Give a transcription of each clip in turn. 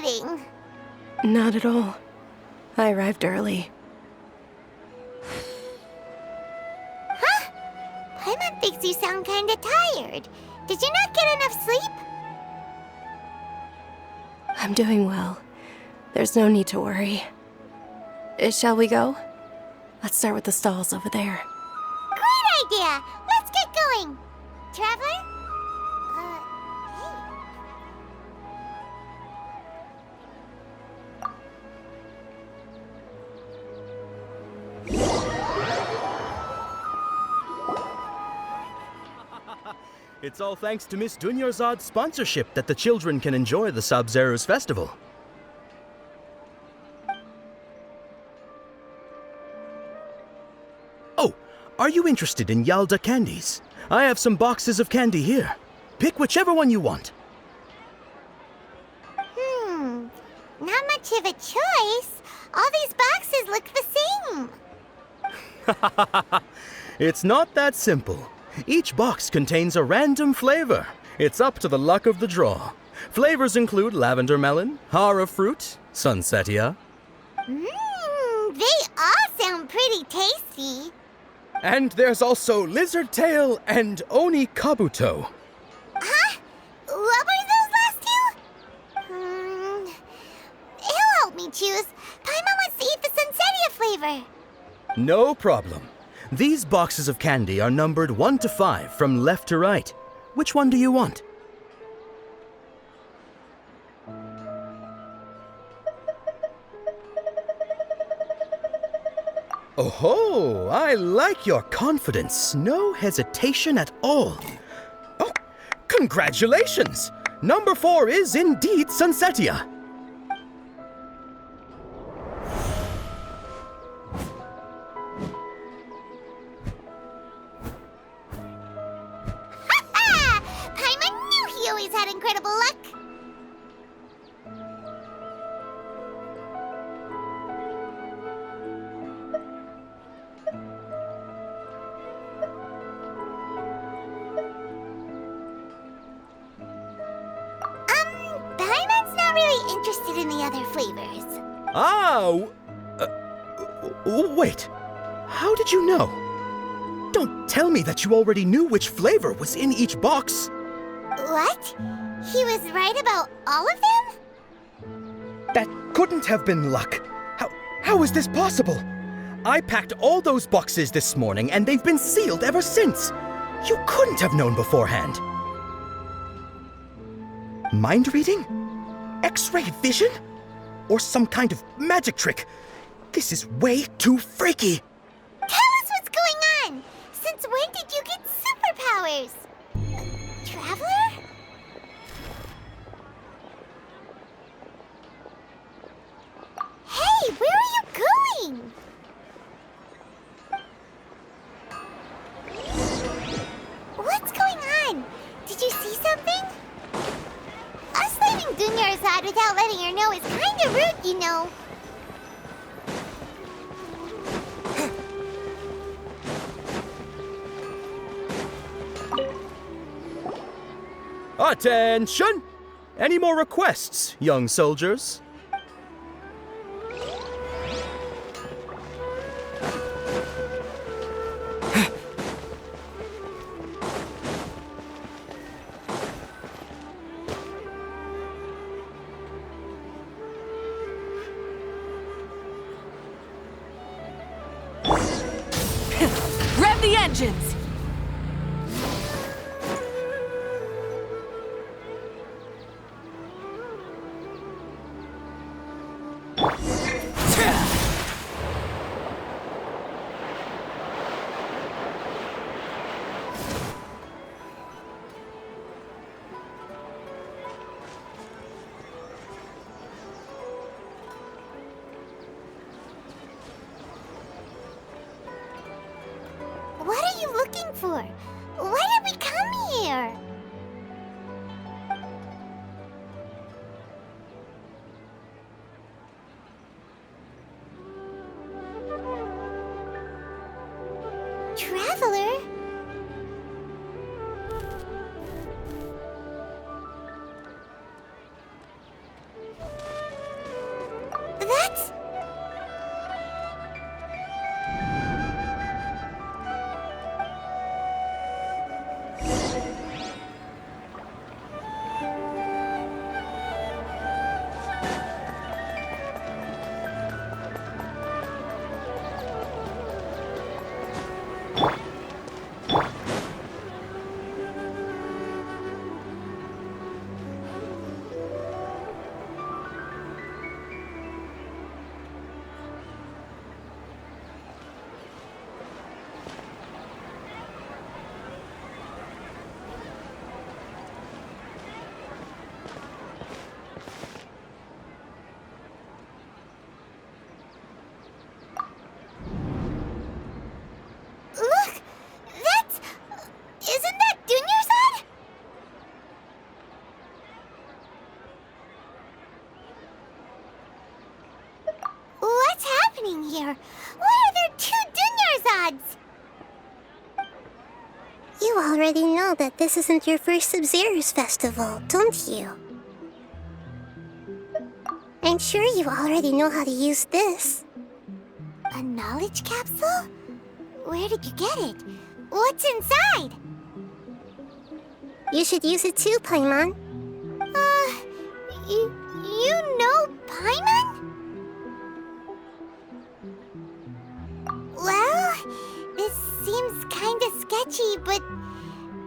waiting. Not at all. I arrived early. Huh? Paimon thinks you sound kinda tired. Did you not get enough sleep? I'm doing well. There's no need to worry. Shall we go? Let's start with the stalls over there. Great idea! Let's get going! Traveler? Hey. It's all thanks to Miss Dunyarzad's sponsorship that the children can enjoy the Sub-Zero's festival. Oh, are you interested in Yalda candies? I have some boxes of candy here. Pick whichever one you want. Not much of a choice. All these boxes look the same. It's not that simple. Each box contains a random flavor. It's up to the luck of the draw. Flavors include lavender melon, hara fruit, sunsetia. They all sound pretty tasty. And there's also lizard tail and oni kabuto. Huh? What were those last two? He'll help me choose. Paimon wants to eat the sunsetia flavor. No problem. These boxes of candy are numbered 1 to 5 from left to right. Which one do you want? Oh, I like your confidence. No hesitation at all. Oh, congratulations! Number 4 is indeed sunsetia. Paimon knew he always had incredible luck. Paimon's not really interested in the other flavors. Wait. How did you know? Don't tell me that you already knew which flavor was in each box. What? He was right about all of them? That couldn't have been luck. How is this possible? I packed all those boxes this morning and they've been sealed ever since. You couldn't have known beforehand. Mind reading? X-ray vision? Or some kind of magic trick? This is way too freaky. Tell us what's going on! Since when did you get superpowers? Traveler? Hey, where are you going? What's going on? Did you see something? Us leaving Dunyarzad without letting her know is kinda rude, you know. Attention! Any more requests, young soldiers? Rev the engines! What are you looking for? Why did we come here? Traveler? already know that this isn't your first Sub-Zero's festival, don't you? I'm sure you already know how to use this. A knowledge capsule? Where did you get it? What's inside? You should use it too, Paimon. You know Paimon? Well, this seems kinda sketchy, but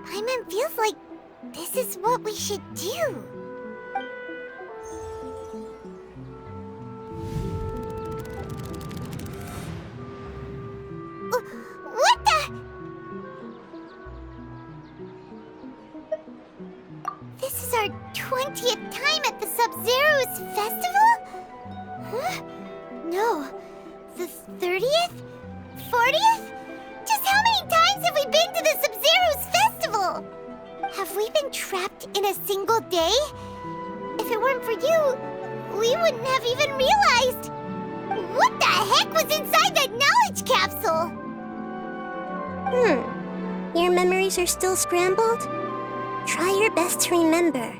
Paimon feels like this is what we should do. What the? This is our 20th time at the Sub-Zero's festival? Huh? No. The 30th? 40th? Just how many times have we been to the Sub-Zero's festival? Have we been trapped in a single day? If it weren't for you, we wouldn't have even realized. What the heck was inside that knowledge capsule? Your memories are still scrambled? Try your best to remember.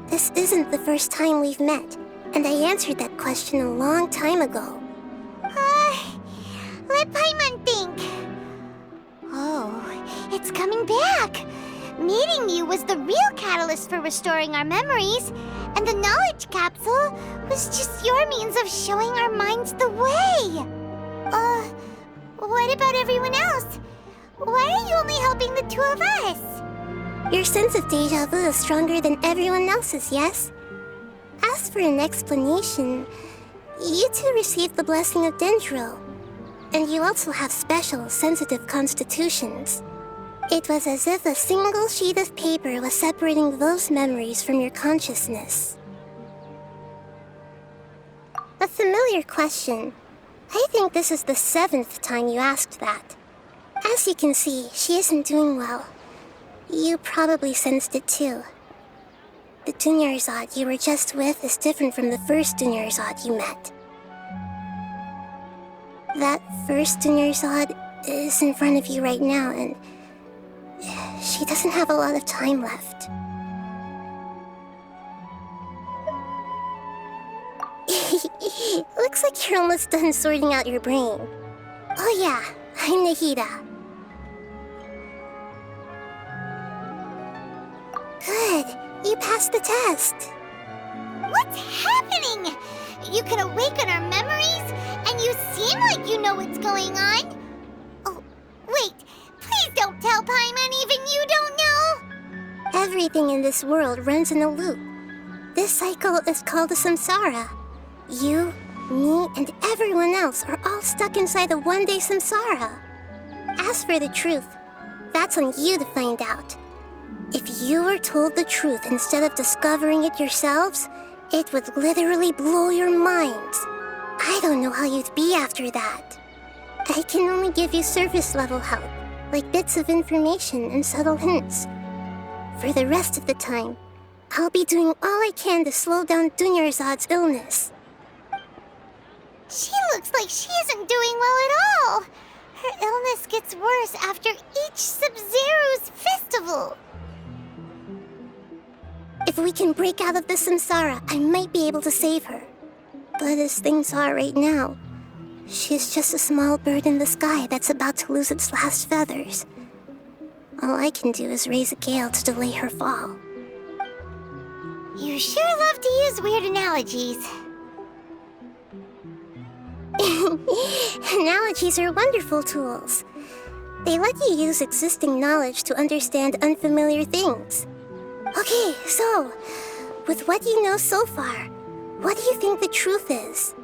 This isn't the first time we've met, and I answered that question a long time ago. Let Paimon think. Oh, it's coming back. Meeting you was the real catalyst for restoring our memories, and the knowledge capsule was just your means of showing our minds the way. What about everyone else? Why are you only helping the two of us? Your sense of deja vu is stronger than everyone else's, yes? As for an explanation, you two received the blessing of Dendro, and you also have special, sensitive constitutions. It was as if a single sheet of paper was separating those memories from your consciousness. A familiar question. I think this is the 7th time you asked that. As you can see, she isn't doing well. You probably sensed it too. The Dunyarzad you were just with is different from the first Dunyarzad you met. That first Dunyarzad is in front of you right now, and she doesn't have a lot of time left. Looks like you're almost done sorting out your brain. Oh yeah, I'm Nahida. Good, you passed the test. What's happening? You can awaken our memories, and you seem like you know what's going on. Oh, wait, please don't tell Paimon even you don't know. Everything in this world runs in a loop. This cycle is called a samsara. You, me, and everyone else are all stuck inside a one-day samsara. As for the truth, that's on you to find out. If you were told the truth instead of discovering it yourselves, it would literally blow your minds. I don't know how you'd be after that. I can only give you surface-level help, like bits of information and subtle hints. For the rest of the time, I'll be doing all I can to slow down Dunyarzad's illness. She looks like she isn't doing well at all. Her illness gets worse after each Sub-Zero's festival. If we can break out of the samsara, I might be able to save her. But as things are right now, she's just a small bird in the sky that's about to lose its last feathers. All I can do is raise a gale to delay her fall. You sure love to use weird analogies. Analogies are wonderful tools. They let you use existing knowledge to understand unfamiliar things. Okay, so, with what you know so far, what do you think the truth is?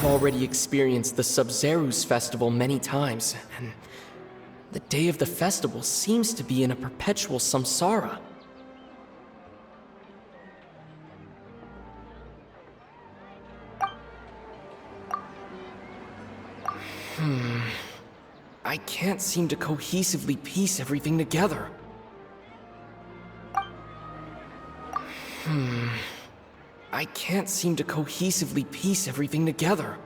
already experienced the Sub-Zeru's festival many times, and the day of the festival seems to be in a perpetual samsara. I can't seem to cohesively piece everything together. I can't seem to cohesively piece everything together.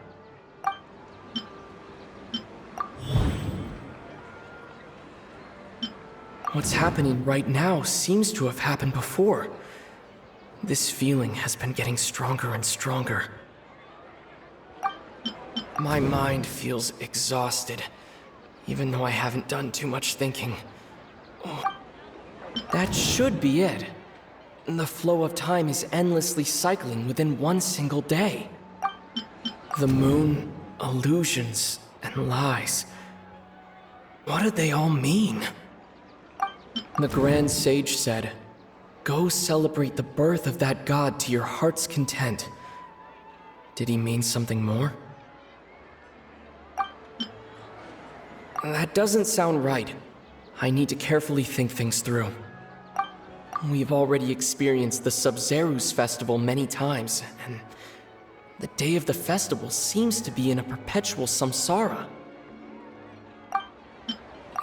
What's happening right now seems to have happened before. This feeling has been getting stronger and stronger. My mind feels exhausted, even though I haven't done too much thinking. Oh, that should be it. The flow of time is endlessly cycling within one single day. The moon, illusions, and lies. What do they all mean? The Grand Sage said, "Go celebrate the birth of that god to your heart's content." Did he mean something more? That doesn't sound right. I need to carefully think things through. We've already experienced the Sub-Zeru's festival many times, and the day of the festival seems to be in a perpetual samsara.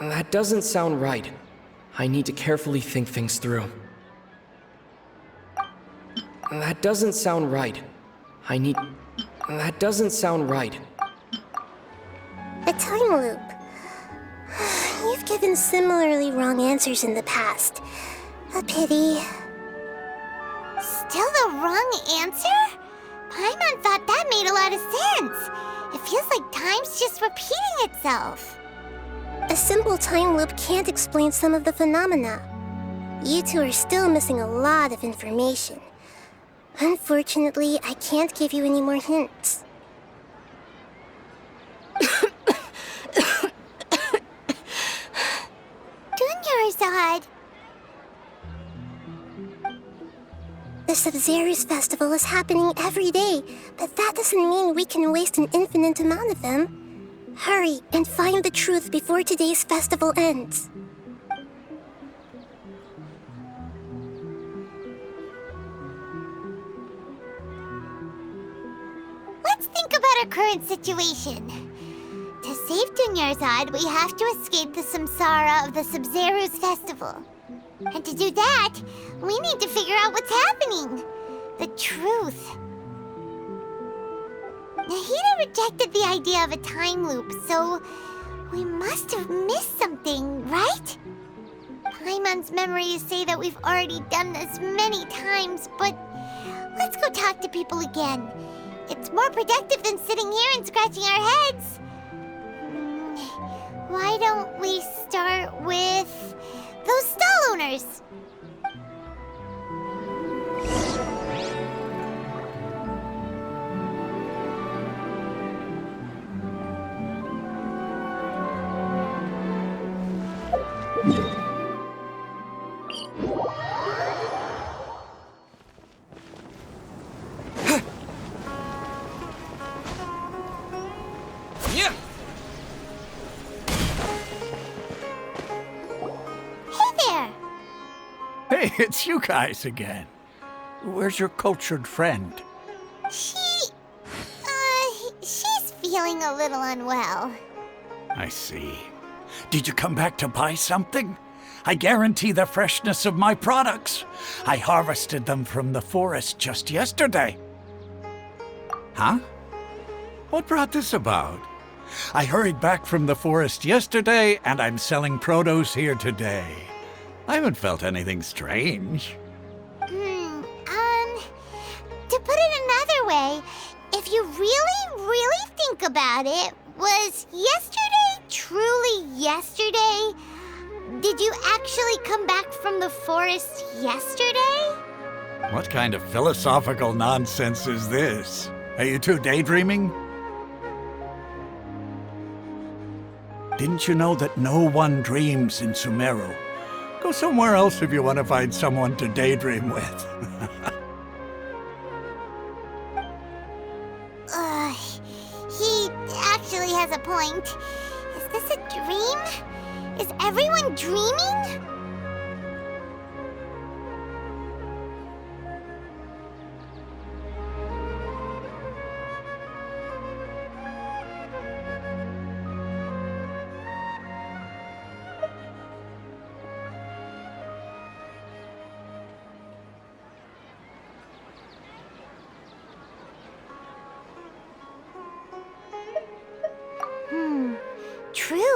That doesn't sound right. I need to carefully think things through. That doesn't sound right. That doesn't sound right. A time loop. You've given similarly wrong answers in the past. A pity. Still the wrong answer? Paimon thought that made a lot of sense. It feels like time's just repeating itself. A simple time loop can't explain some of the phenomena. You two are still missing a lot of information. Unfortunately, I can't give you any more hints. Dunyarzad. The Sub-Zeru's festival is happening every day, but that doesn't mean we can waste an infinite amount of them. Hurry and find the truth before today's festival ends. Let's think about our current situation. To save Dunyarzad, we have to escape the samsara of the Sub-Zeru's festival. And to do that, we need to figure out what's happening. The truth. Nahida rejected the idea of a time loop, so we must have missed something, right? Paimon's memories say that we've already done this many times, but let's go talk to people again. It's more productive than sitting here and scratching our heads. Why don't we start with those stall owners? Hey, it's you guys again. Where's your cultured friend? She's feeling a little unwell. I see. Did you come back to buy something? I guarantee the freshness of my products. I harvested them from the forest just yesterday. Huh? What brought this about? I hurried back from the forest yesterday, and I'm selling produce here today. I haven't felt anything strange. To put it another way, if you really think about it, was yesterday truly yesterday? Did you actually come back from the forest yesterday? What kind of philosophical nonsense is this? Are you two daydreaming? Didn't you know that no one dreams in Sumeru? Go somewhere else if you want to find someone to daydream with.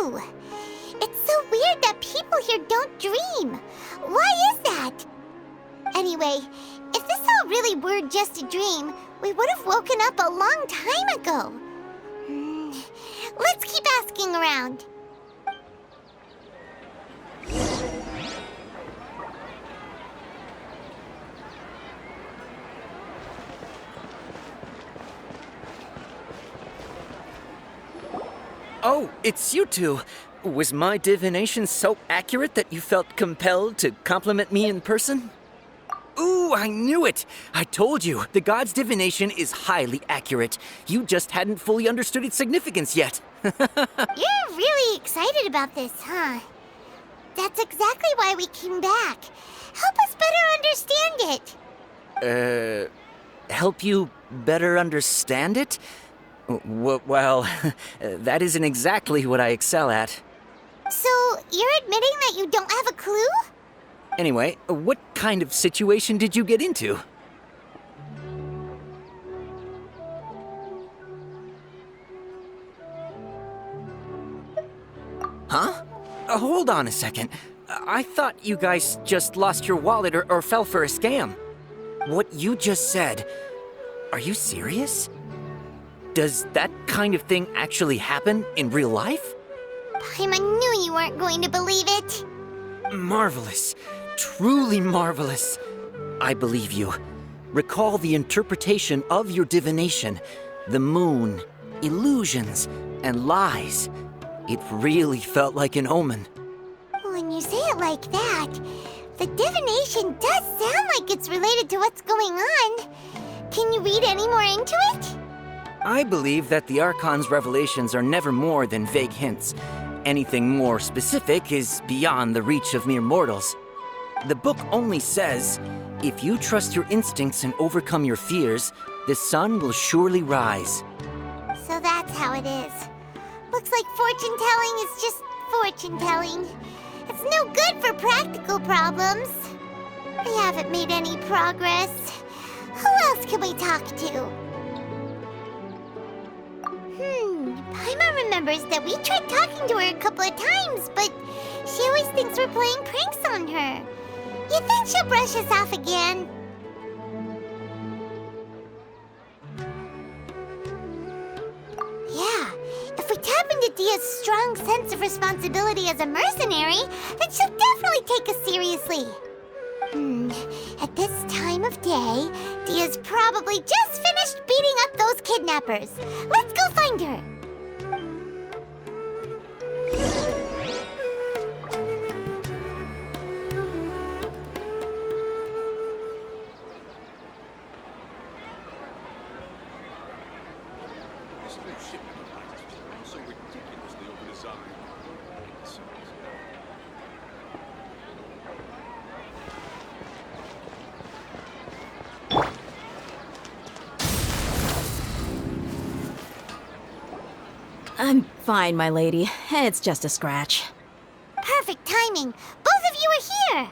too. It's so weird that people here don't dream. Why is that? Anyway, if this all really were just a dream, we would have woken up a long time ago. Let's keep asking around. Oh, it's you two. Was my divination so accurate that you felt compelled to compliment me in person? Ooh, I knew it! I told you, the god's divination is highly accurate. You just hadn't fully understood its significance yet. You're really excited about this, huh? That's exactly why we came back. Help us better understand it. Help you better understand it? Well, that isn't exactly what I excel at. So, you're admitting that you don't have a clue? Anyway, what kind of situation did you get into? Huh? Hold on a second. I thought you guys just lost your wallet or fell for a scam. What you just said, are you serious? Does that kind of thing actually happen in real life? Paimon knew you weren't going to believe it. Marvelous. Truly marvelous. I believe you. Recall the interpretation of your divination. The moon, illusions, and lies. It really felt like an omen. When you say it like that, the divination does sound like it's related to what's going on. Can you read any more into it? I believe that the Archon's revelations are never more than vague hints. Anything more specific is beyond the reach of mere mortals. The book only says, if you trust your instincts and overcome your fears, the sun will surely rise. So that's how it is. Looks like fortune-telling is just fortune-telling. It's no good for practical problems. We haven't made any progress. Who else can we talk to? Paimon remembers that we tried talking to her a couple of times, but she always thinks we're playing pranks on her. You think she'll brush us off again? Yeah, if we tap into Dia's strong sense of responsibility as a mercenary, then she'll definitely take us seriously. At this time of day, Dia's probably just finished beating up those kidnappers. Let's go find her. I'm fine, my lady. It's just a scratch. Perfect timing. Both of you are here.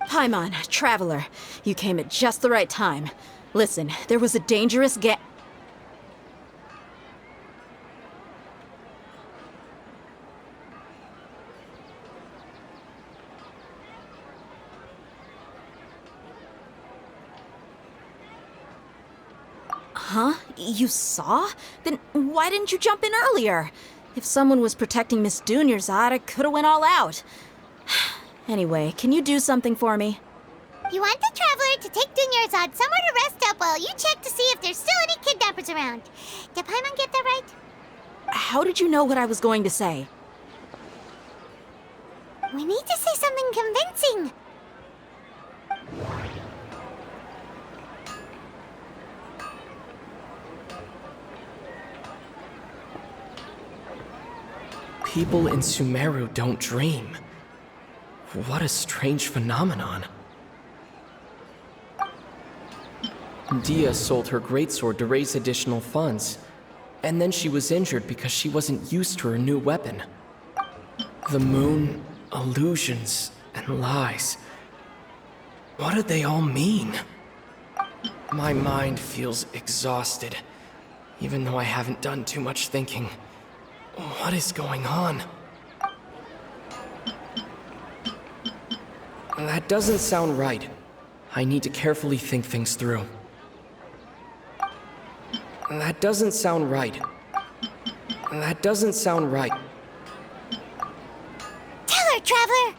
Paimon, Traveler, you came at just the right time. Listen, there was a dangerous Huh? You saw? Then why didn't you jump in earlier? If someone was protecting Miss Dunyarzad, I could have went all out. Anyway, can you do something for me? You want the Traveler to take Dunyarzad somewhere to rest up while you check to see if there's still any kidnappers around. Did Paimon get that right? How did you know what I was going to say? We need to say something convincing. People in Sumeru don't dream. What a strange phenomenon. Dia sold her greatsword to raise additional funds, and then she was injured because she wasn't used to her new weapon. The moon, illusions, and lies. What do they all mean? My mind feels exhausted, even though I haven't done too much thinking. What is going on? That doesn't sound right. I need to carefully think things through. That doesn't sound right. That doesn't sound right. Tell her, Traveler!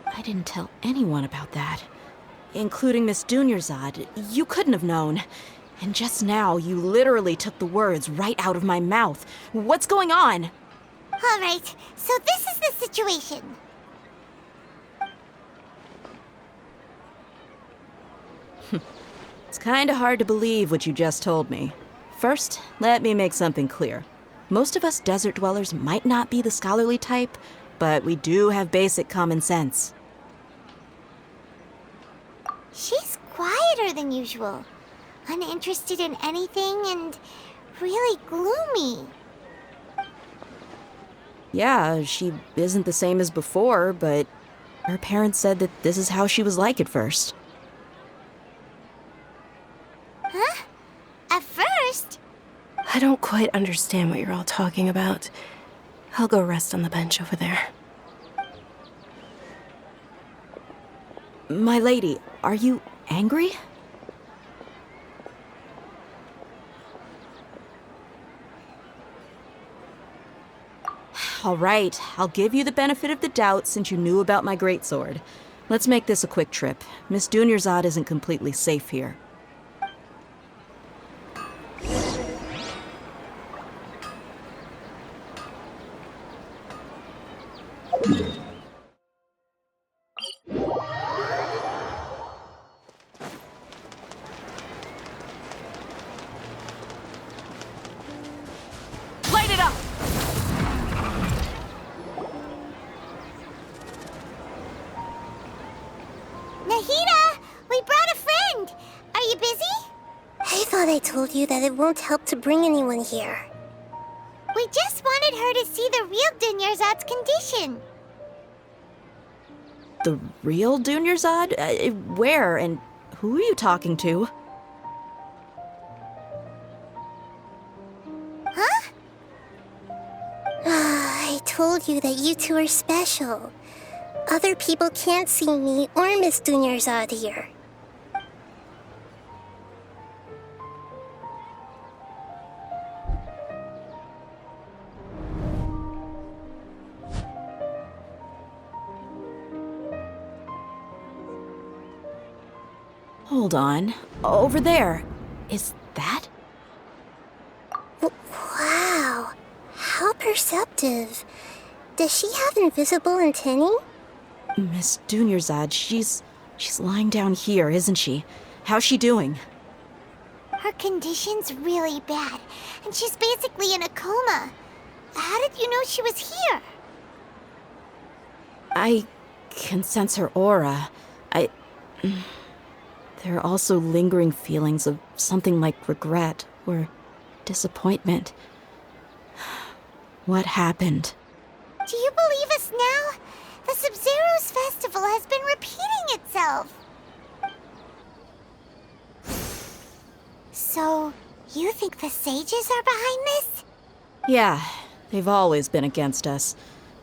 I didn't tell anyone about that. Including Miss Dunyarzad. You couldn't have known. And just now, you literally took the words right out of my mouth. What's going on? All right, so this is the situation. It's kinda hard to believe what you just told me. First, let me make something clear. Most of us desert dwellers might not be the scholarly type, but we do have basic common sense. She's quieter than usual. Uninterested in anything and really gloomy. Yeah, she isn't the same as before, but her parents said that this is how she was like at first. Huh? At first? I don't quite understand what you're all talking about. I'll go rest on the bench over there. My lady, are you angry? All right, I'll give you the benefit of the doubt since you knew about my greatsword. Let's make this a quick trip. Miss Dunyarzad isn't completely safe here. Light it up! Nahida! We brought a friend! Are you busy? I thought I told you that it won't help to bring anyone here. We just wanted her to see the real Dunyarzad's condition. The real Dunyarzad? Where and who are you talking to? Huh? I told you that you two are special. Other people can't see me or Miss Dunyarzad here. Hold on. Over there. Is that? Wow, how perceptive. Does she have invisible antennae? Miss Dunyarzad, she's lying down here, isn't she? How's she doing? Her condition's really bad, and she's basically in a coma. How did you know she was here? I can sense her aura. There are also lingering feelings of something like regret or disappointment. What happened? Do you believe us now? The Sub-Zero's festival has been repeating itself. So, you think the sages are behind this? Yeah, they've always been against us.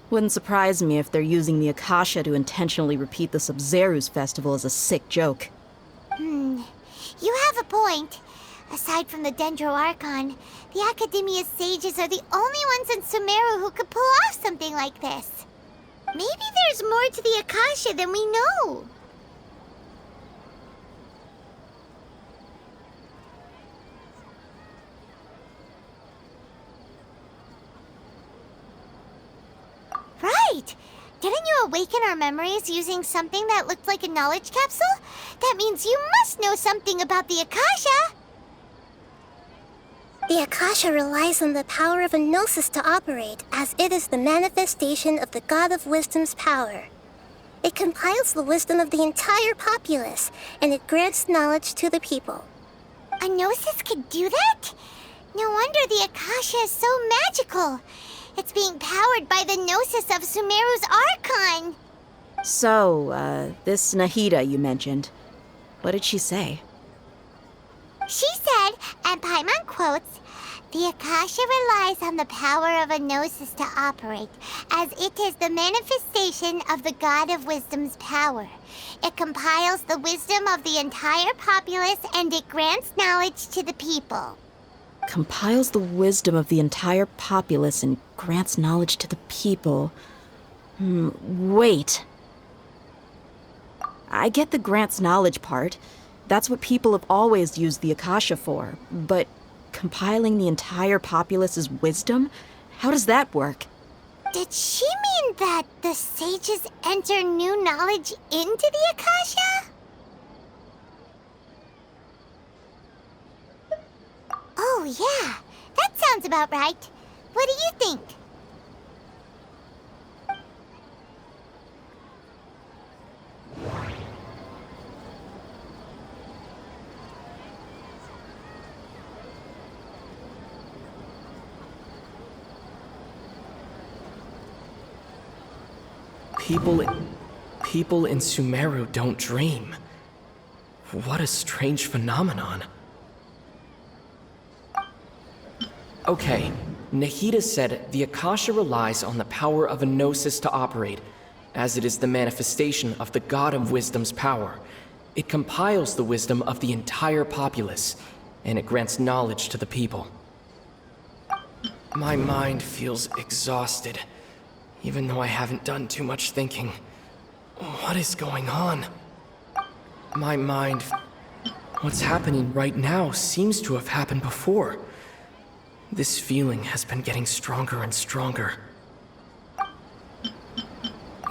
Wouldn't surprise me if they're using the Akasha to intentionally repeat the Sub-Zero's festival as a sick joke. You have a point. Aside from the Dendro Archon, the Academia's sages are the only ones in Sumeru who could pull off something like this. Maybe there's more to the Akasha than we know. Right! Didn't you awaken our memories using something that looked like a knowledge capsule? That means you must know something about the Akasha! The Akasha relies on the power of a gnosis to operate, as it is the manifestation of the God of Wisdom's power. It compiles the wisdom of the entire populace, and it grants knowledge to the people. A gnosis could do that? No wonder the Akasha is so magical. It's being powered by the gnosis of Sumeru's Archon. So, this Nahida you mentioned, what did she say? She said, and Paimon quotes, "The Akasha relies on the power of a gnosis to operate, as it is the manifestation of the God of Wisdom's power. It compiles the wisdom of the entire populace and it grants knowledge to the people." Compiles the wisdom of the entire populace and grants knowledge to the people. Wait. I get the grants knowledge part. That's what people have always used the Akasha for. But compiling the entire populace's wisdom? How does that work? Did she mean that the sages enter new knowledge into the Akasha? Oh, yeah. That sounds about right. What do you think? People in Sumeru don't dream. What a strange phenomenon. Okay, Nahida said the Akasha relies on the power of a gnosis to operate, as it is the manifestation of the God of Wisdom's power. It compiles the wisdom of the entire populace, and it grants knowledge to the people. My mind feels exhausted, even though I haven't done too much thinking. What is going on? My mind... What's happening right now seems to have happened before. This feeling has been getting stronger and stronger.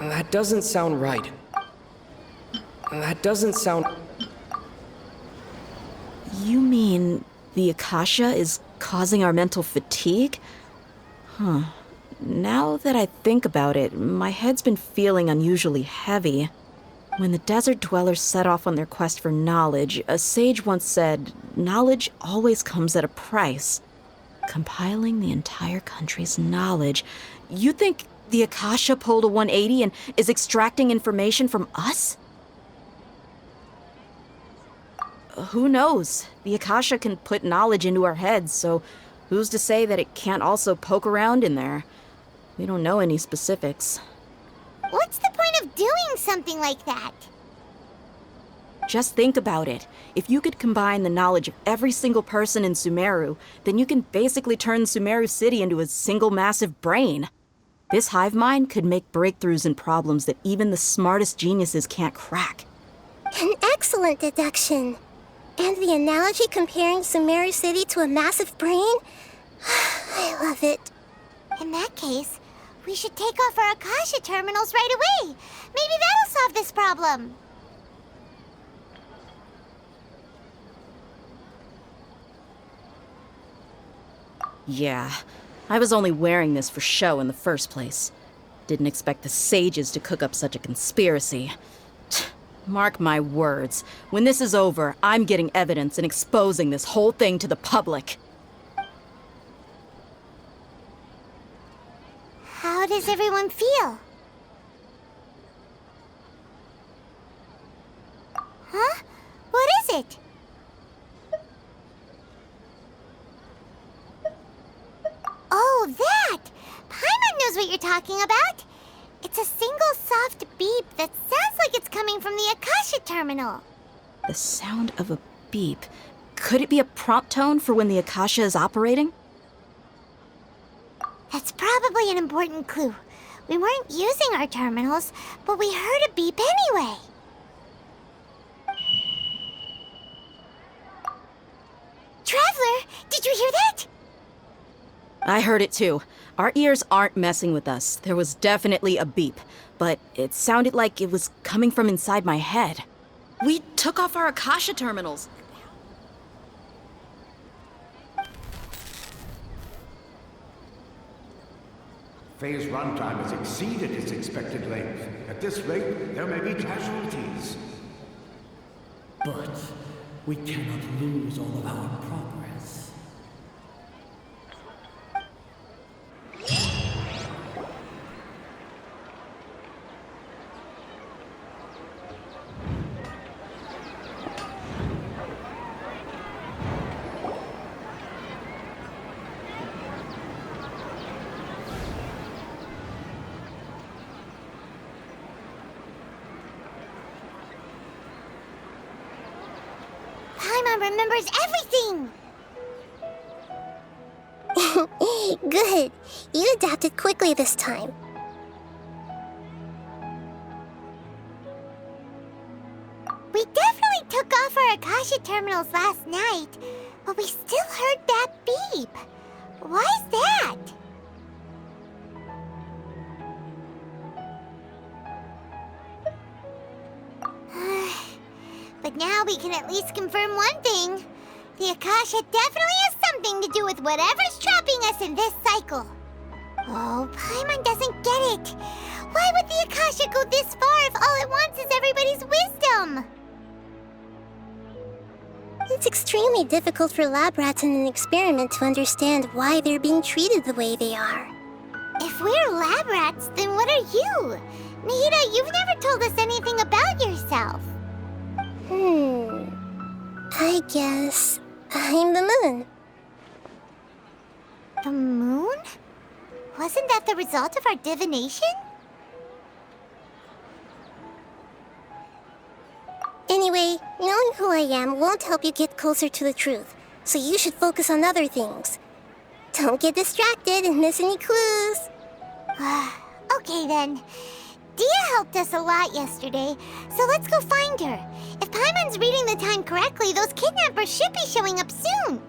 That doesn't sound right. That doesn't sound... You mean the Akasha is causing our mental fatigue? Huh. Now that I think about it, my head's been feeling unusually heavy. When the desert dwellers set off on their quest for knowledge, a sage once said, "Knowledge always comes at a price." Compiling the entire country's knowledge. You think the Akasha pulled a 180 and is extracting information from us? Who knows? The Akasha can put knowledge into our heads, so who's to say that it can't also poke around in there? We don't know any specifics. What's the point of doing something like that? Just think about it. If you could combine the knowledge of every single person in Sumeru, then you can basically turn Sumeru City into a single massive brain. This hive mind could make breakthroughs in problems that even the smartest geniuses can't crack. An excellent deduction. And the analogy comparing Sumeru City to a massive brain? I love it. In that case, we should take off our Akasha terminals right away. Maybe that'll solve this problem. Yeah, I was only wearing this for show in the first place. Didn't expect the sages to cook up such a conspiracy. Mark my words, when this is over, I'm getting evidence and exposing this whole thing to the public. How does everyone feel? Huh? What is it? Oh, that! Paimon knows what you're talking about. It's a single soft beep that sounds like it's coming from the Akasha terminal. The sound of a beep. Could it be a prompt tone for when the Akasha is operating? That's probably an important clue. We weren't using our terminals, but we heard a beep anyway. Traveler, did you hear that? I heard it too. Our ears aren't messing with us. There was definitely a beep, but it sounded like it was coming from inside my head. We took off our Akasha terminals. Phase runtime has exceeded its expected length. At this rate, there may be casualties. But we cannot lose all of our progress. remembers everything! Good. You adapted quickly this time. We definitely took off our Akasha terminals last night, but we still heard that beep. Why's that? But now we can at least confirm one thing. The Akasha definitely has something to do with whatever's trapping us in this cycle. Oh, Paimon doesn't get it. Why would the Akasha go this far if all it wants is everybody's wisdom? It's extremely difficult for lab rats in an experiment to understand why they're being treated the way they are. If we're lab rats, then what are you? Nahida, you've never told us anything about yourself. I guess I'm the moon. The moon? Wasn't that the result of our divination? Anyway, knowing who I am won't help you get closer to the truth, so you should focus on other things. Don't get distracted and miss any clues. Okay then. Dia helped us a lot yesterday, so let's go find her. If Paimon's reading the time correctly, those kidnappers should be showing up soon.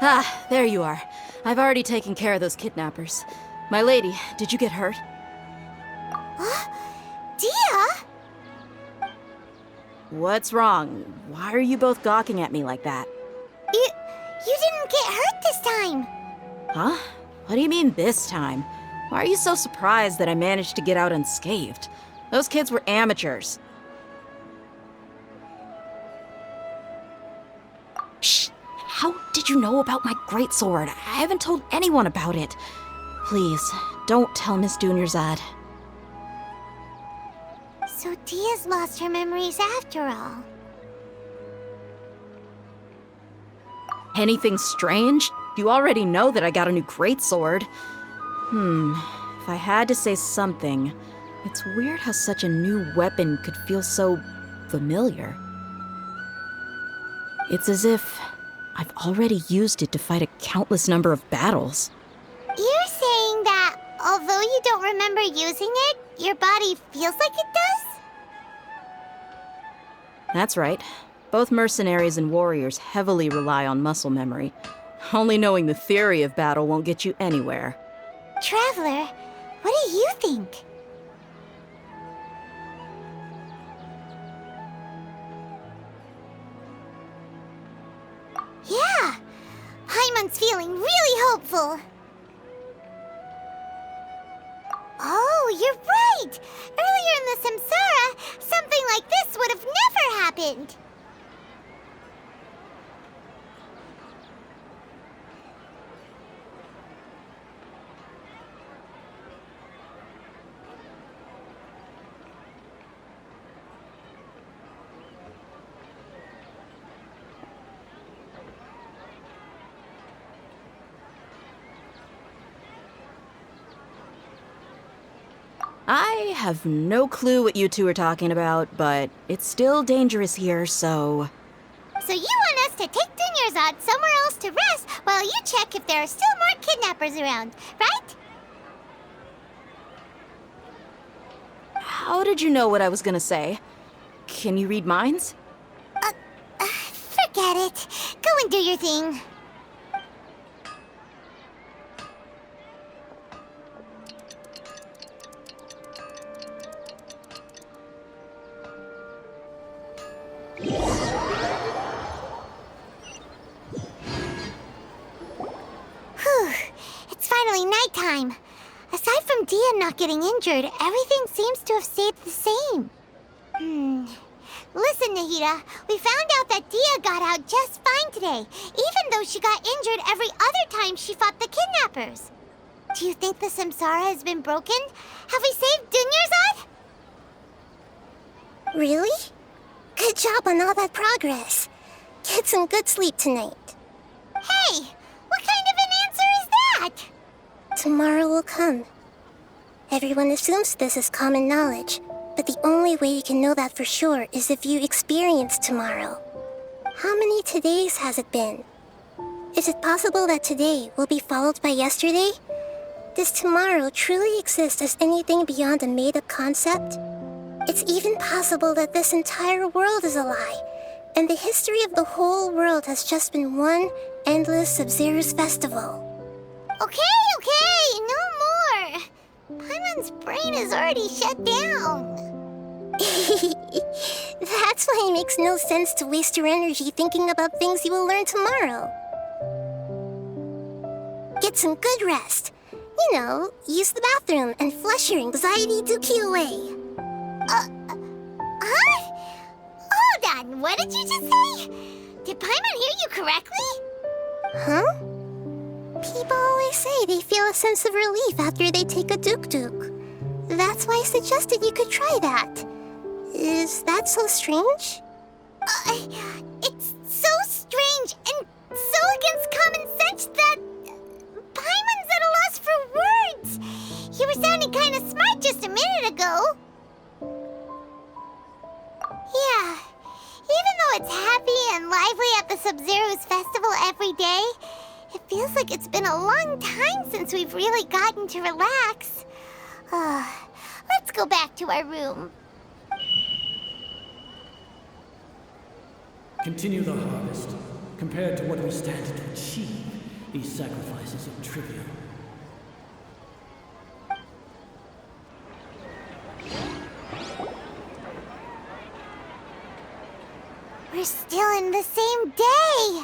Ah, there you are. I've already taken care of those kidnappers. My lady, did you get hurt? Dia? What's wrong? Why are you both gawking at me like that? You didn't get hurt this time. Huh? What do you mean this time? Why are you so surprised that I managed to get out unscathed? Those kids were amateurs. Shh! How did you know about my greatsword? I haven't told anyone about it. Please, don't tell Miss Dunyarzad. So Dia's lost her memories after all. Anything strange? You already know that I got a new greatsword. If I had to say something, it's weird how such a new weapon could feel so familiar. It's as if I've already used it to fight a countless number of battles. You're saying that although you don't remember using it, your body feels like it does? That's right. Both mercenaries and warriors heavily rely on muscle memory. Only knowing the theory of battle won't get you anywhere. Traveler, what do you think? Yeah, Paimon's feeling really hopeful. Oh, you're right! Earlier in the Samsara, something like this would have never happened! I have no clue what you two are talking about, but it's still dangerous here, so... So you want us to take Dunyarzad somewhere else to rest while you check if there are still more kidnappers around, right? How did you know what I was gonna say? Can you read minds? Forget it. Go and do your thing. Whew. It's finally nighttime. Aside from Dia not getting injured, everything seems to have stayed the same. Listen, Nahida, we found out that Dia got out just fine today, even though she got injured every other time she fought the kidnappers. Do you think the Samsara has been broken? Have we saved Dunyarzad? Really? Good job on all that progress. Get some good sleep tonight. Hey, what kind of an answer is that? Tomorrow will come. Everyone assumes this is common knowledge, but the only way you can know that for sure is if you experience tomorrow. How many todays has it been? Is it possible that today will be followed by yesterday? Does tomorrow truly exist as anything beyond a made-up concept? It's even possible that this entire world is a lie, and the history of the whole world has just been one endless Sub-Zero's festival. Okay, no more. Paimon's brain is already shut down. That's why it makes no sense to waste your energy thinking about things you will learn tomorrow. Get some good rest. You know, use the bathroom and flush your anxiety dookie away. Huh? Hold on, what did you just say? Did Paimon hear you correctly? Huh? People always say they feel a sense of relief after they take a duk-duk. That's why I suggested you could try that. Is that so strange? It's so strange and so against common sense that Paimon's at a loss for words. You were sounding kind of smart just a minute ago. Yeah, even though it's happy and lively at the Sub-Zero's festival every day, it feels like it's been a long time since we've really gotten to relax. Let's go back to our room. Continue the harvest. Compared to what we stand to achieve, these sacrifices are trivial. We're still in the same day!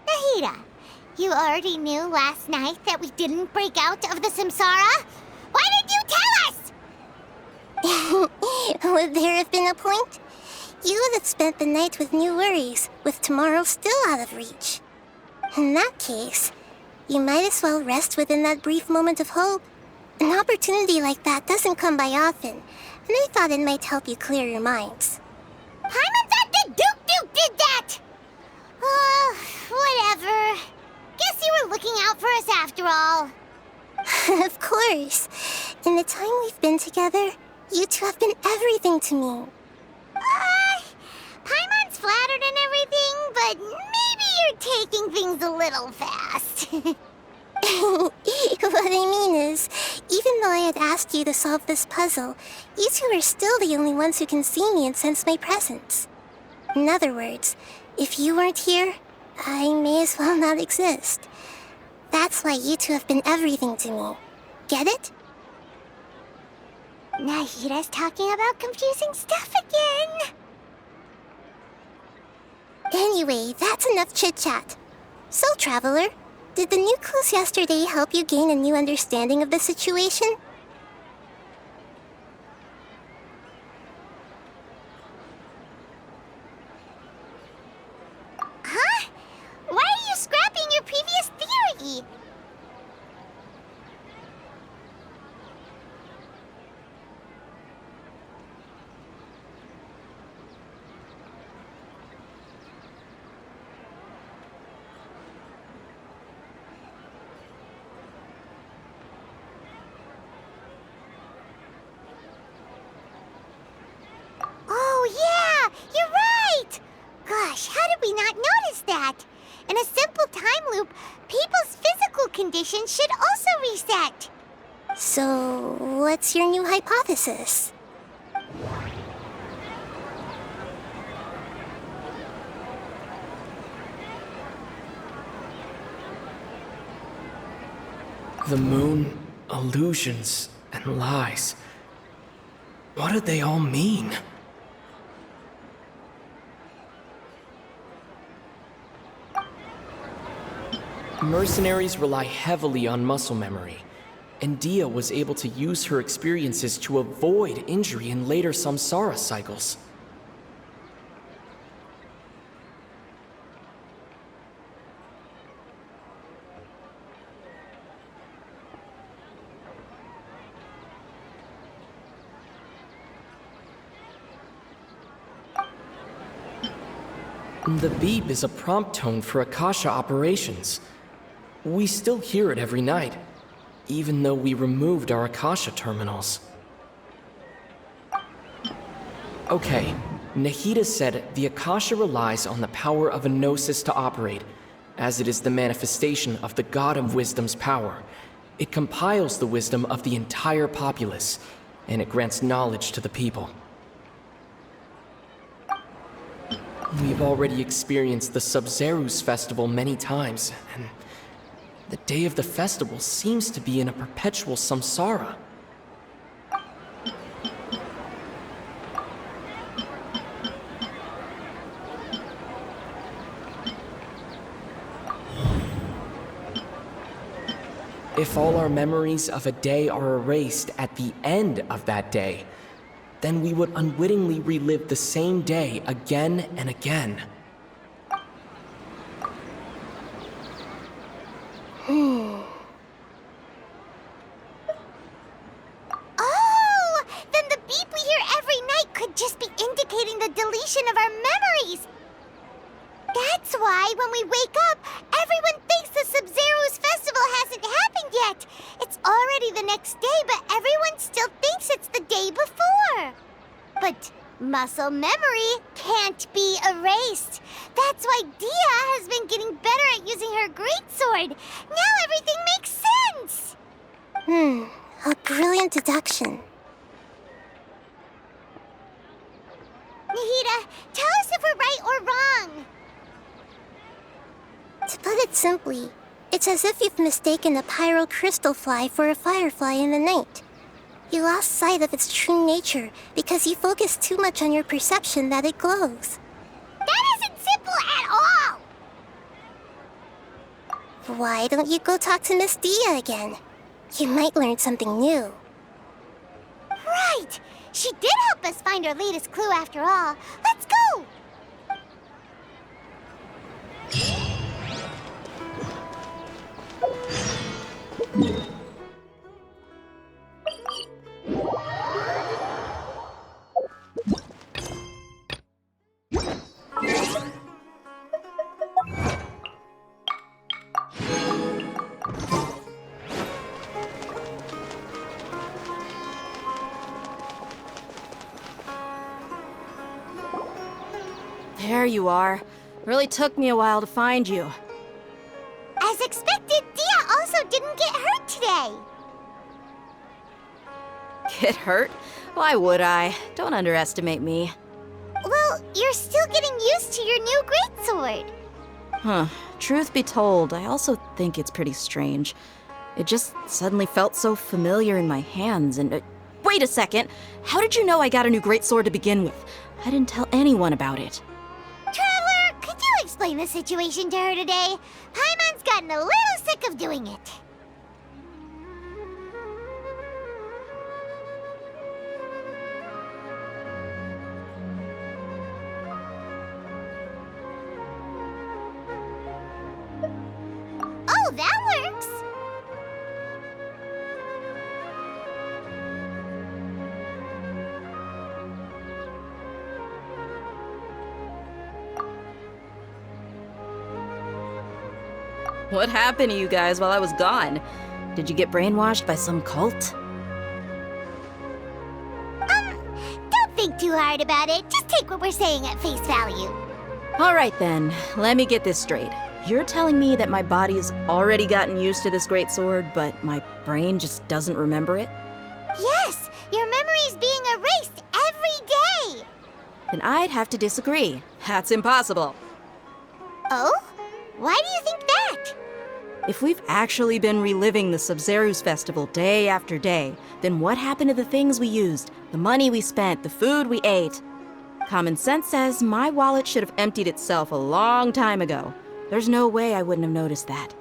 Nahida, you already knew last night that we didn't break out of the samsara? Why did you tell us? Would there have been a point? You would have spent the night with new worries, with tomorrow still out of reach. In that case, you might as well rest within that brief moment of hope. An opportunity like that doesn't come by often, and I thought it might help you clear your minds. Paimon thought that Duke did that! Whatever. Guess you were looking out for us after all. Of course. In the time we've been together, you two have been everything to me. Paimon's flattered and everything, but maybe you're taking things a little fast. What I mean is, even though I had asked you to solve this puzzle, you two are still the only ones who can see me and sense my presence. In other words, if you weren't here, I may as well not exist. That's why you two have been everything to me. Get it? Nahida's talking about confusing stuff again. Anyway, that's enough chit-chat. So, Traveler, did the new clues yesterday help you gain a new understanding of the situation? Huh? Why are you scrapping your previous theory? Oh, yeah! You're right! Gosh, how did we not notice that? In a simple time loop, people's physical condition should also reset. So, what's your new hypothesis? The moon, illusions, and lies. What do they all mean? Mercenaries rely heavily on muscle memory, and Dia was able to use her experiences to avoid injury in later samsara cycles. The beep is a prompt tone for Akasha operations. We still hear it every night, even though we removed our Akasha terminals. Okay, Nahida said the Akasha relies on the power of a gnosis to operate, as it is the manifestation of the God of Wisdom's power. It compiles the wisdom of the entire populace, and it grants knowledge to the people. We've already experienced the Sub-Zerus festival many times, and the day of the festival seems to be in a perpetual samsara. If all our memories of a day are erased at the end of that day, then we would unwittingly relive the same day again and again. Oh! Then the beep we hear every night could just be indicating the deletion of our memories! That's why when we wake up, everyone thinks the Sub-Zero's festival hasn't happened yet! It's already the next day, but everyone still thinks it's the day before! But muscle memory can't be erased. That's why Dia has been getting better at using her greatsword. Now everything makes sense! A brilliant deduction. Nahida, tell us if we're right or wrong. To put it simply, it's as if you've mistaken a pyrocrystal fly for a firefly in the night. You lost sight of its true nature because you focused too much on your perception that it glows. That isn't simple at all! Why don't you go talk to Miss Dia again? You might learn something new. Right! She did help us find our latest clue after all. Let's go! There you are. Really took me a while to find you. As expected, Dia also didn't get hurt today. Get hurt? Why would I? Don't underestimate me. Well, you're still getting used to your new greatsword. Huh. Truth be told, I also think it's pretty strange. It just suddenly felt so familiar in my hands and... wait a second! How did you know I got a new greatsword to begin with? I didn't tell anyone about it. Traveler, could you explain the situation to her today? Paimon's gotten a little sick of doing it. Oh, that works! What happened to you guys while I was gone? Did you get brainwashed by some cult? Don't think too hard about it. Just take what we're saying at face value. All right then, let me get this straight. You're telling me that my body's already gotten used to this greatsword, but my brain just doesn't remember it? Yes, your memory's being erased every day. Then I'd have to disagree. That's impossible. Oh? Why do you think that? If we've actually been reliving the Sub-Zerus festival day after day, then what happened to the things we used, the money we spent, the food we ate? Common sense says my wallet should have emptied itself a long time ago. There's no way I wouldn't have noticed that.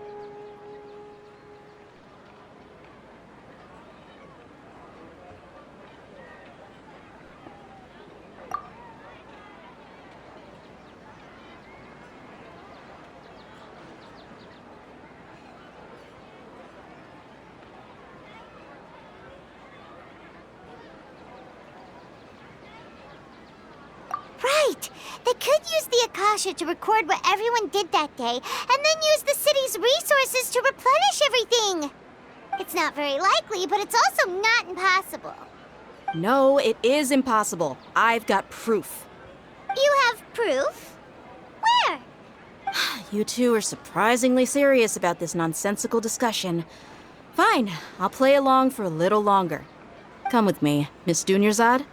Right, right! They could use the Akasha to record what everyone did that day, and then use the city's resources to replenish everything! It's not very likely, but it's also not impossible. No, it is impossible. I've got proof. You have proof? Where? You two are surprisingly serious about this nonsensical discussion. Fine, I'll play along for a little longer. Come with me, Miss Dunyarzad.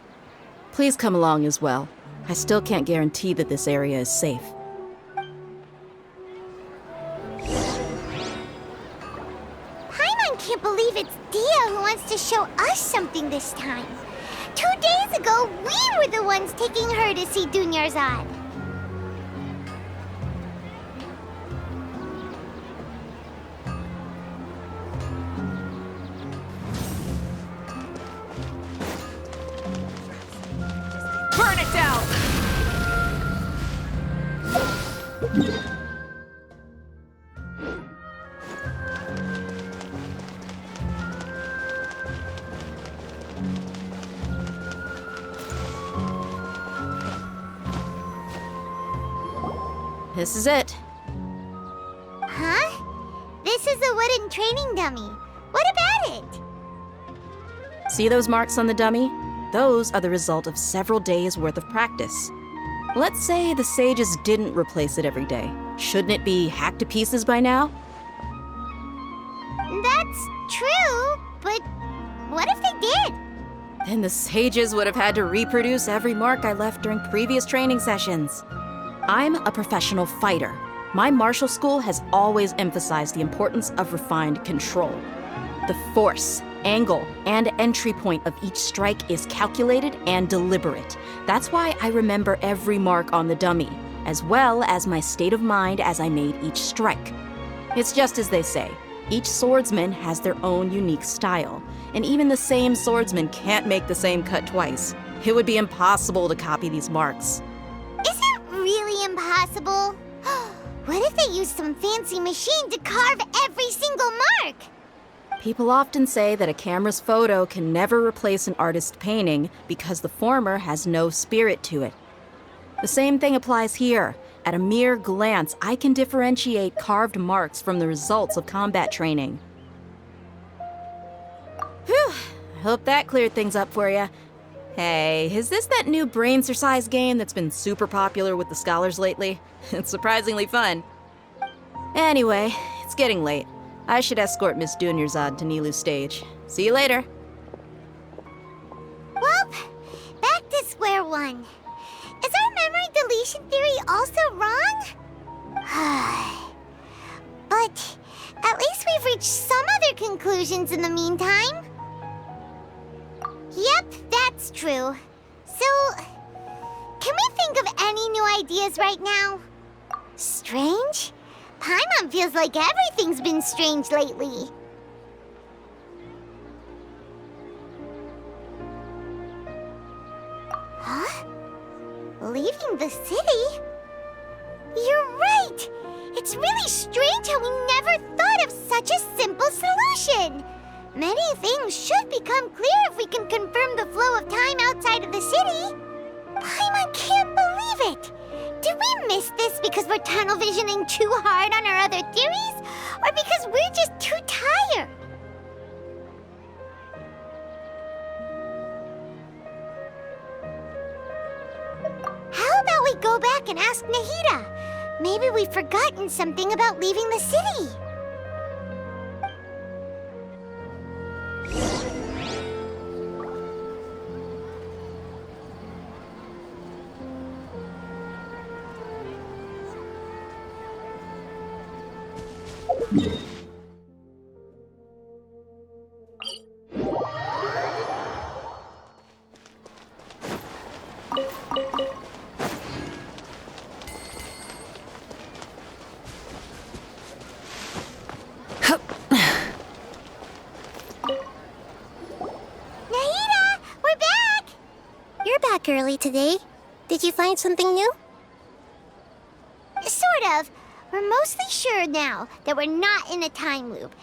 Please come along as well. I still can't guarantee that this area is safe. Paimon can't believe it's Dia who wants to show us something this time. 2 days ago, we were the ones taking her to see Dunyarzad. Burn it down! This is it. Huh? This is a wooden training dummy. What about it? See those marks on the dummy? Those are the result of several days' worth of practice. Let's say the sages didn't replace it every day. Shouldn't it be hacked to pieces by now? That's true, but what if they did? Then the sages would have had to reproduce every mark I left during previous training sessions. I'm a professional fighter. My martial school has always emphasized the importance of refined control. The force, angle, and entry point of each strike is calculated and deliberate. That's why I remember every mark on the dummy, as well as my state of mind as I made each strike. It's just as they say, each swordsman has their own unique style, and even the same swordsman can't make the same cut twice. It would be impossible to copy these marks. Is it really impossible? What if they used some fancy machine to carve every single mark? People often say that a camera's photo can never replace an artist's painting because the former has no spirit to it. The same thing applies here. At a mere glance, I can differentiate carved marks from the results of combat training. Whew, I hope that cleared things up for you. Hey, is this that new brain exercise game that's been super popular with the scholars lately? It's surprisingly fun. Anyway, it's getting late. I should escort Miss Dunyarzad to Nilu's stage. See you later. Well, back to square one. Is our memory deletion theory also wrong? But at least we've reached some other conclusions in the meantime. Yep, that's true. So, can we think of any new ideas right now? Strange? Paimon feels like everything's been strange lately. Huh? Leaving the city? You're right! It's really strange how we never thought of such a simple solution! Many things should become clear if we can confirm the flow of time outside of the city. Paimon can't believe it! Did we miss this because we're tunnel visioning too hard on our other theories? Or because we're just too tired? How about we go back and ask Nahida? Maybe we've forgotten something about leaving the city. Early today. Did you find something new? Sort of. We're mostly sure now that we're not in a time loop.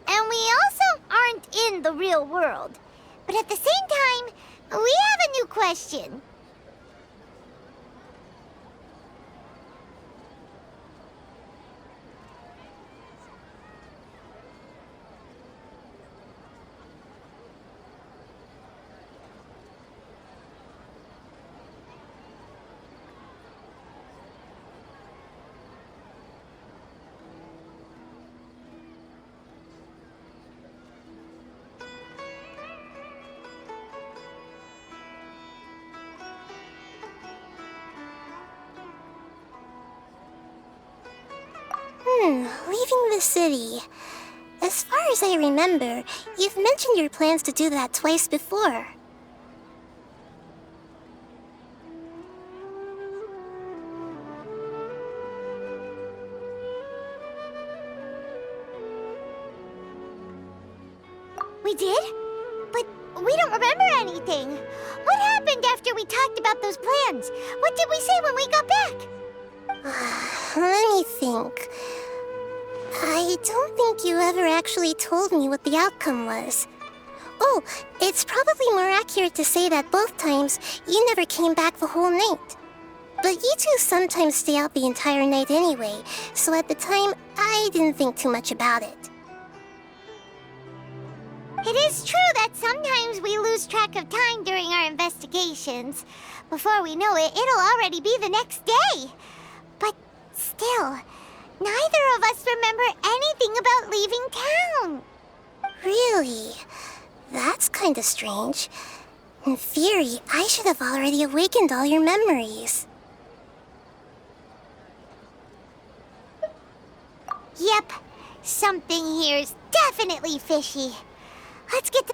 And we also aren't in the real world. But at the same time, we have a new question. Leaving the city. As far as I remember, you've mentioned your plans to do that twice before. We did? But we don't remember anything. What happened after we talked about those plans? What did we say when we got back? Let me think. I don't think you ever actually told me what the outcome was. Oh, it's probably more accurate to say that both times you never came back the whole night. But you two sometimes stay out the entire night anyway, so at the time, I didn't think too much about it. It is true that sometimes we lose track of time during our investigations. Before we know it, it'll already be the next day. But still, neither of us remember anything about leaving town. Really? That's kinda strange. In theory, I should have already awakened all your memories. Yep, something here's definitely fishy. Let's get to...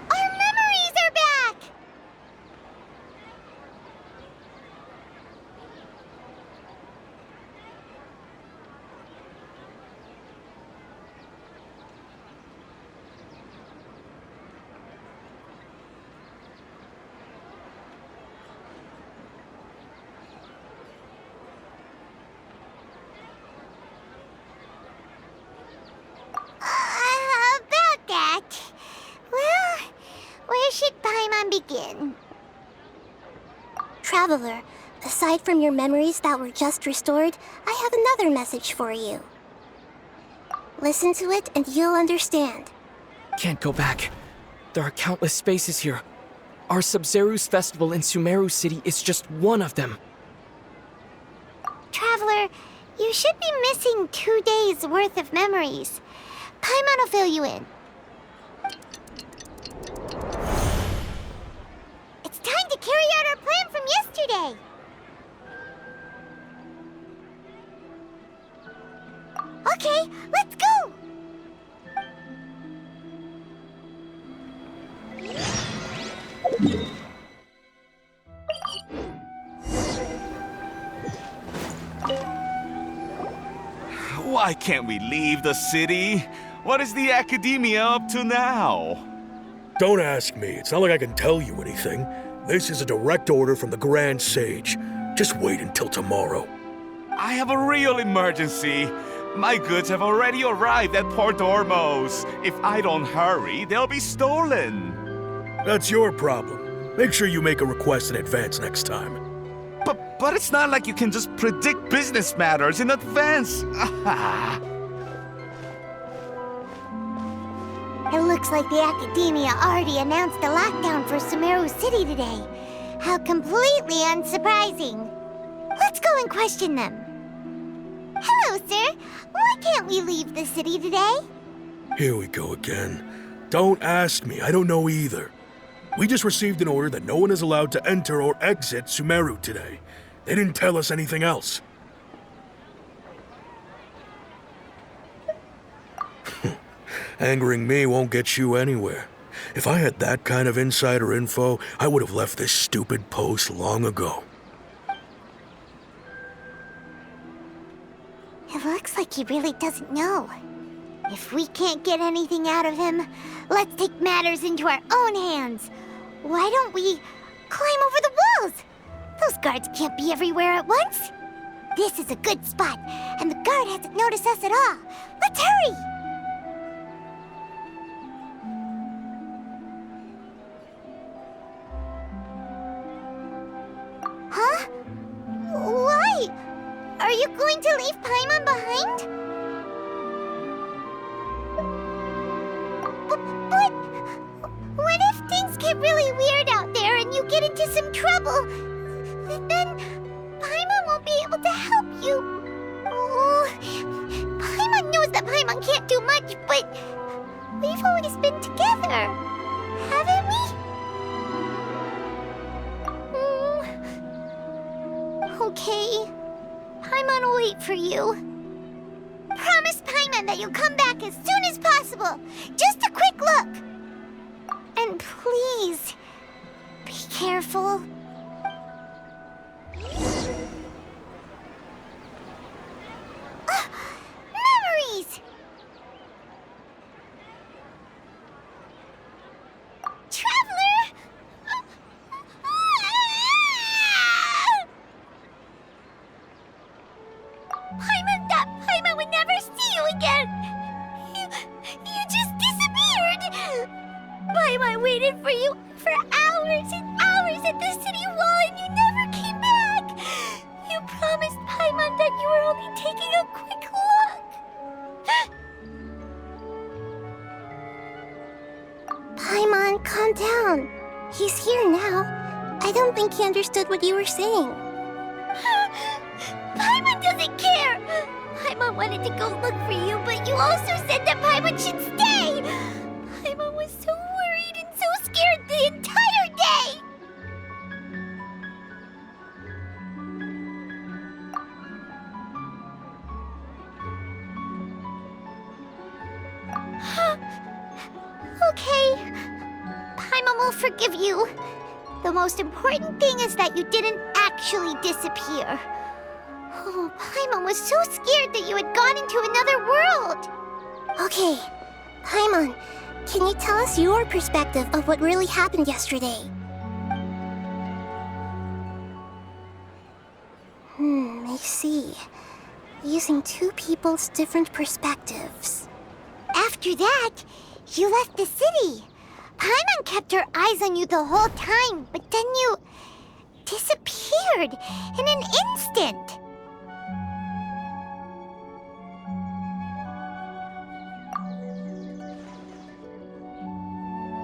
Our memories are back! About that. Well, where should Paimon begin? Traveler, aside from your memories that were just restored, I have another message for you. Listen to it and you'll understand. Can't go back. There are countless spaces here. Our Sub-Zero's festival in Sumeru City is just one of them. Traveler, you should be missing 2 days' worth of memories. Paimon will fill you in. It's time to carry out our plan from yesterday. Okay, let's go! Why can't we leave the city? What is the Academia up to now? Don't ask me. It's not like I can tell you anything. This is a direct order from the Grand Sage. Just wait until tomorrow. I have a real emergency. My goods have already arrived at Port Ormos. If I don't hurry, they'll be stolen. That's your problem. Make sure you make a request in advance next time. But it's not like you can just predict business matters in advance. It looks like the Academia already announced a lockdown for Sumeru City today. How completely unsurprising. Let's go and question them. Hello, sir. Why can't we leave the city today? Here we go again. Don't ask me. I don't know either. We just received an order that no one is allowed to enter or exit Sumeru today. They didn't tell us anything else. Angering me won't get you anywhere. If I had that kind of insider info, I would have left this stupid post long ago. It looks like he really doesn't know. If we can't get anything out of him, let's take matters into our own hands. Why don't we climb over the walls? Those guards can't be everywhere at once. This is a good spot, and the guard hasn't noticed us at all. Let's hurry! Huh? Why? Are you going to leave Paimon behind? But what if things get really weird out there and you get into some trouble? Then Paimon won't be able to help you. Oh, Paimon knows that Paimon can't do much, but we've always been together, haven't we? okay. Paimon will wait for you. Promise Paimon that you'll come back as soon as possible. Just a quick look. And please, be careful. Memories! Traveler! Paimon would never see you again! You just disappeared! Paimon waited for you for hours and hours at the city wall and you never came back! You promised Paimon that you were only taking a quick look! Paimon, calm down. He's here now. I don't think he understood what you were saying. Paimon doesn't care! Paimon wanted to go look for you, but you also said that Paimon should stay! Paimon was so worried and so scared the entire day! Okay. Paimon will forgive you. The most important thing is that you didn't actually disappear. Oh, Paimon was so scared that you had gone into another world. Okay, Paimon, can you tell us your perspective of what really happened yesterday? I see. Using two people's different perspectives. After that, you left the city. Paimon kept her eyes on you the whole time, but then you disappeared in an instant.